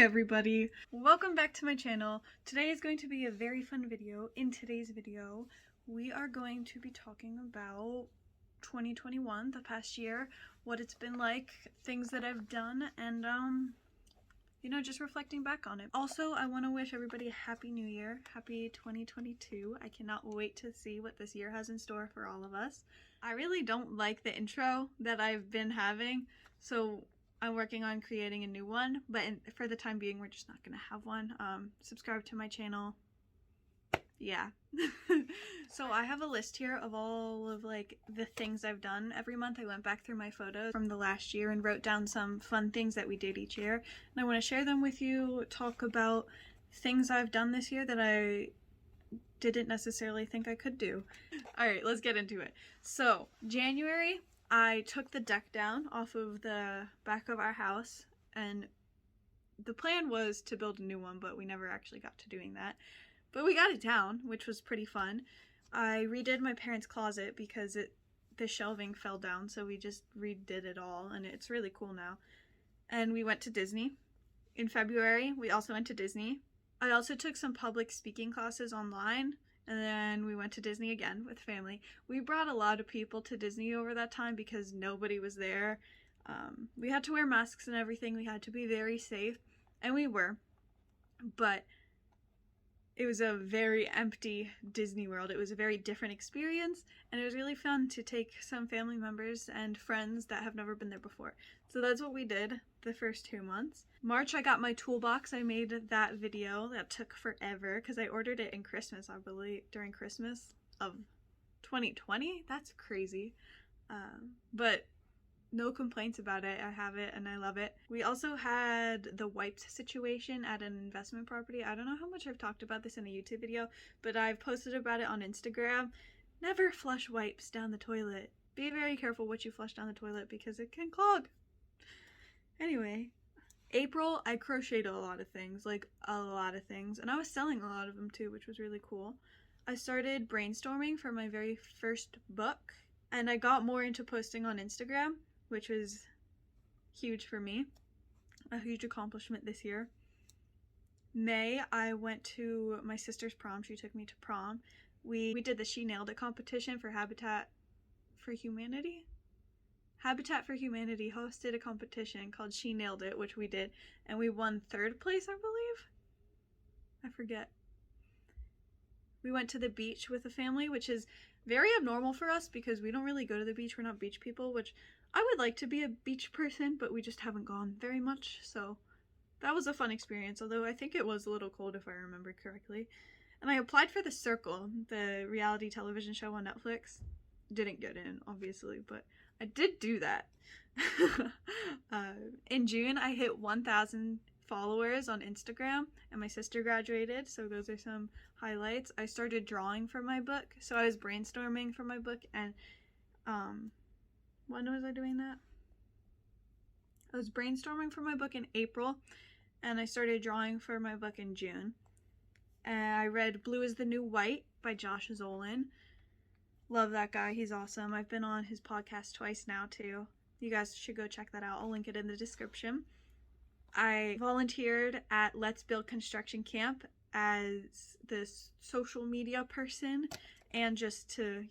everybody, welcome back to my channel. Today is going to be a very fun video. In today's video, we are going to be talking about 2021, the past year, what it's been like, things that I've done, and just reflecting back on it. Also, I want to wish everybody a happy new year, happy 2022. I cannot wait to see what this year has in store for all of us. I really don't like the intro that I've been having, so I'm working on creating a new one, but for the time being, we're just not gonna have one. Subscribe to my channel. Yeah. So I have a list here of all of the things I've done every month. I went back through my photos from the last year and wrote down some fun things that we did each year, and I want to share them with you, talk about things I've done this year that I didn't necessarily think I could do. All right, let's get into it. So January, I took the deck down off of the back of our house, and the plan was to build a new one, but we never actually got to doing that. But we got it down, which was pretty fun. I redid my parents' closet because the shelving fell down, so we just redid it all, and it's really cool now. And we went to Disney. In February, we also went to Disney. I also took some public speaking classes online, and then we went to Disney again with family. We brought a lot of people to Disney over that time because nobody was there. We had to wear masks and everything. We had to be very safe, and we were. But it was a very empty Disney World. It was a very different experience, and it was really fun to take some family members and friends that have never been there before. So that's what we did the first 2 months. March, I got my toolbox. I made that video. That took forever because I ordered it in Christmas, I believe, during Christmas of 2020. That's crazy. But no complaints about it. I have it and I love it. We also had the wipes situation at an investment property. I don't know how much I've talked about this in a YouTube video, but I've posted about it on Instagram. Never flush wipes down the toilet. Be very careful what you flush down the toilet because it can clog. Anyway, April, I crocheted a lot of things, and I was selling a lot of them too, which was really cool. I started brainstorming for my very first book, and I got more into posting on Instagram, which was huge for me, a huge accomplishment this year. May, I went to my sister's prom. She took me to prom. We did the She Nailed It competition for Habitat for Humanity. Habitat for Humanity hosted a competition called She Nailed It, which we did, and we won 3rd place, I believe. I forget. We went to the beach with a family, which is very abnormal for us because we don't really go to the beach. We're not beach people, which I would like to be a beach person, but we just haven't gone very much, so that was a fun experience, although I think it was a little cold if I remember correctly. And I applied for The Circle, the reality television show on Netflix. Didn't get in, obviously, but I did do that. In June, I hit 1,000 followers on Instagram, and my sister graduated, so those are some highlights. I started drawing for my book, so I was brainstorming for my book, and when was I doing that? I was brainstorming for my book in April, and I started drawing for my book in June. And I read Blue is the New White by Josh Zolan. Love that guy. He's awesome. I've been on his podcast twice now too. You guys should go check that out. I'll link it in the description. I volunteered at Let's Build Construction Camp as this social media person, and just to,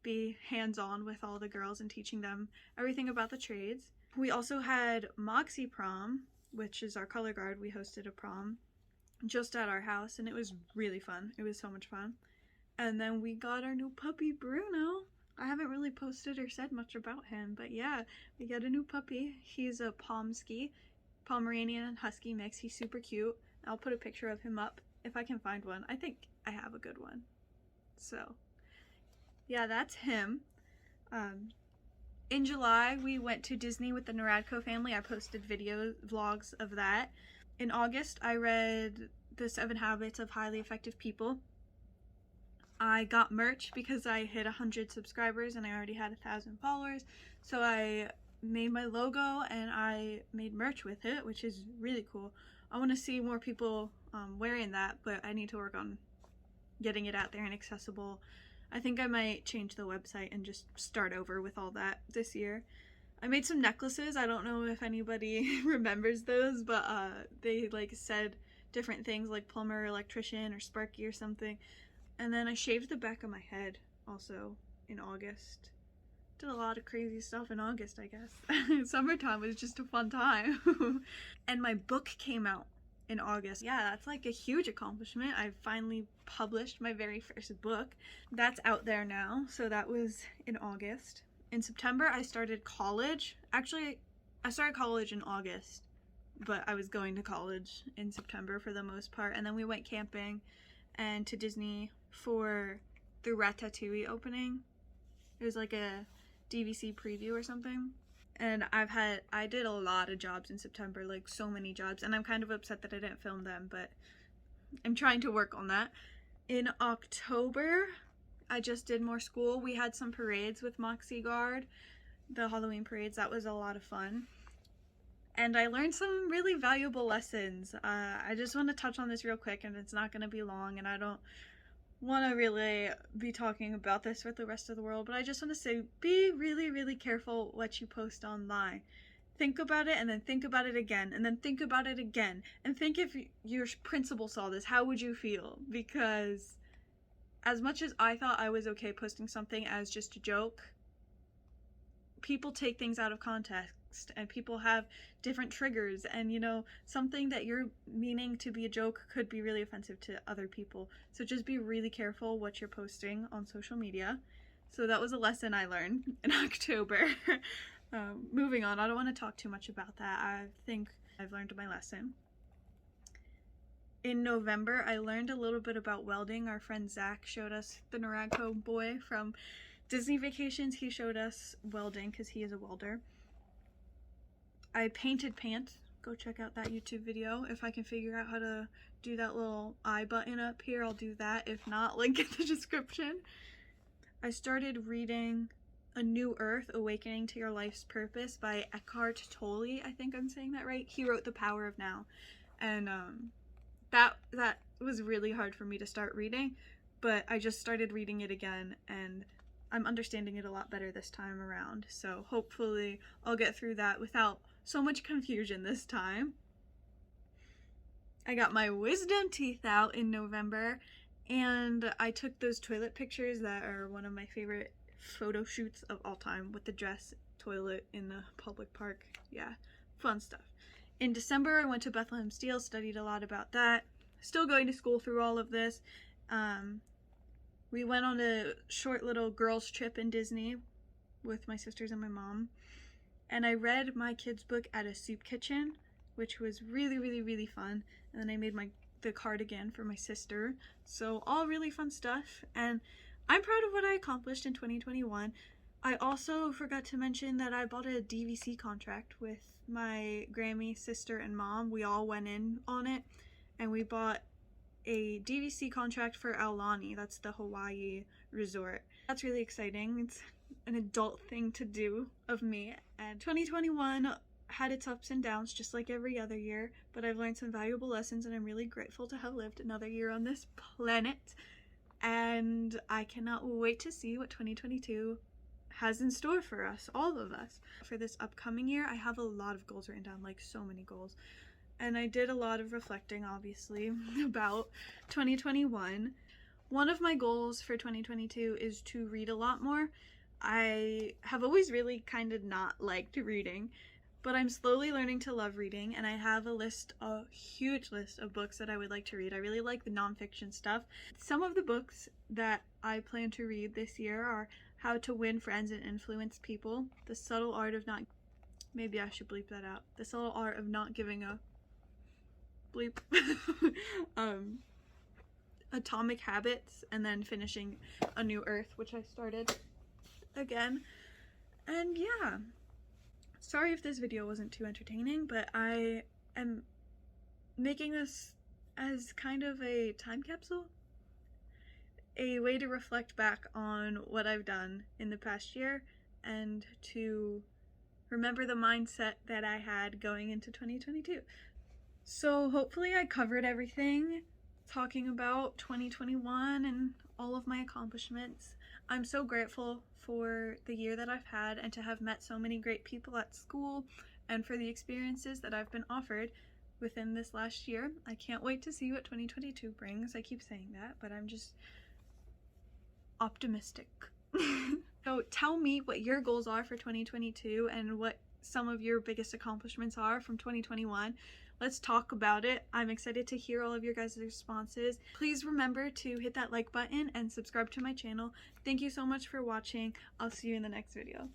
be hands-on with all the girls and teaching them everything about the trades. We also had Moxie Prom, which is our color guard. We hosted a prom just at our house, and it was really fun. It was so much fun. And then we got our new puppy, Bruno. I haven't really posted or said much about him, but yeah, we got a new puppy. He's a Pomsky, Pomeranian and Husky mix. He's super cute. I'll put a picture of him up if I can find one. I think I have a good one. So yeah, that's him. In July, we went to Disney with the Naradko family. I posted vlogs of that. In August, I read The 7 Habits of Highly Effective People. I got merch because I hit 100 subscribers and I already had 1,000 followers. So I made my logo and I made merch with it, which is really cool. I want to see more people wearing that, but I need to work on getting it out there and accessible. I think I might change the website and just start over with all that this year. I made some necklaces. I don't know if anybody remembers those, but they like said different things like plumber, electrician, or Sparky or something. And then I shaved the back of my head also in August. Did a lot of crazy stuff in August, I guess. Summertime was just a fun time. And my book came out in August. Yeah, that's like a huge accomplishment. I finally published my very first book. That's out there now, so that was in August. In September, I started college. Actually, I started college in August, but I was going to college in September for the most part. And then we went camping and to Disney for the Ratatouille opening. It was like a DVC preview or something. And I did a lot of jobs in September, like so many jobs, and I'm kind of upset that I didn't film them, but I'm trying to work on that. In October, I just did more school. We had some parades with Moxie Guard, the Halloween parades. That was a lot of fun. And I learned some really valuable lessons. I just want to touch on this real quick, and it's not going to be long, and I don't want to really be talking about this with the rest of the world, but I just want to say, be really, really careful what you post online. Think about it, and then think about it again, and then think about it again, and think if your principal saw this, how would you feel? Because as much as I thought I was okay posting something as just a joke, people take things out of context, and people have different triggers, and you know, something that you're meaning to be a joke could be really offensive to other people. So just be really careful what you're posting on social media. So that was a lesson I learned in October. Moving on, I don't want to talk too much about that. I think I've learned my lesson. In November, I learned a little bit about welding. Our friend Zach showed us, the Naranko boy from Disney Vacations. He showed us welding because he is a welder. I painted pants. Go check out that YouTube video. If I can figure out how to do that little I button up here, I'll do that. If not, link in the description. I started reading A New Earth, Awakening to Your Life's Purpose by Eckhart Tolle. I think I'm saying that right. He wrote The Power of Now. And that was really hard for me to start reading, but I just started reading it again, and I'm understanding it a lot better this time around. So hopefully I'll get through that without so much confusion this time. I got my wisdom teeth out in November, and I took those toilet pictures that are one of my favorite photo shoots of all time, with the dress, toilet in the public park. Yeah, fun stuff. In December, I went to Bethlehem Steel, studied a lot about that. Still going to school through all of this. We went on a short little girls trip in Disney with my sisters and my mom. And I read my kids' book at a soup kitchen, which was really, really, really fun. And then I made the cardigan for my sister. So all really fun stuff. And I'm proud of what I accomplished in 2021. I also forgot to mention that I bought a DVC contract with my Grammy, sister, and mom. We all went in on it. And we bought a DVC contract for Aulani. That's the Hawaii resort. That's really exciting. It's an adult thing to do of me. And 2021 had its ups and downs just like every other year, but I've learned some valuable lessons, and I'm really grateful to have lived another year on this planet. And I cannot wait to see what 2022 has in store for us, all of us. For this upcoming year, I have a lot of goals written down, like so many goals. And I did a lot of reflecting, obviously, about 2021. One of my goals for 2022 is to read a lot more. I have always really kind of not liked reading, but I'm slowly learning to love reading, and I have a huge list of books that I would like to read. I really like the nonfiction stuff. Some of the books that I plan to read this year are How to Win Friends and Influence People, The Subtle Art of Not... Maybe I should bleep that out. The Subtle Art of Not Giving a... bleep. Atomic Habits, and then finishing A New Earth, which I started again. And yeah, sorry if this video wasn't too entertaining, but I am making this as kind of a time capsule, a way to reflect back on what I've done in the past year and to remember the mindset that I had going into 2022. So hopefully I covered everything, talking about 2021 and all of my accomplishments. I'm so grateful for the year that I've had and to have met so many great people at school and for the experiences that I've been offered within this last year. I can't wait to see what 2022 brings. I keep saying that, but I'm just optimistic. So tell me what your goals are for 2022 and what some of your biggest accomplishments are from 2021. Let's talk about it. I'm excited to hear all of your guys' responses. Please remember to hit that like button and subscribe to my channel. Thank you so much for watching. I'll see you in the next video.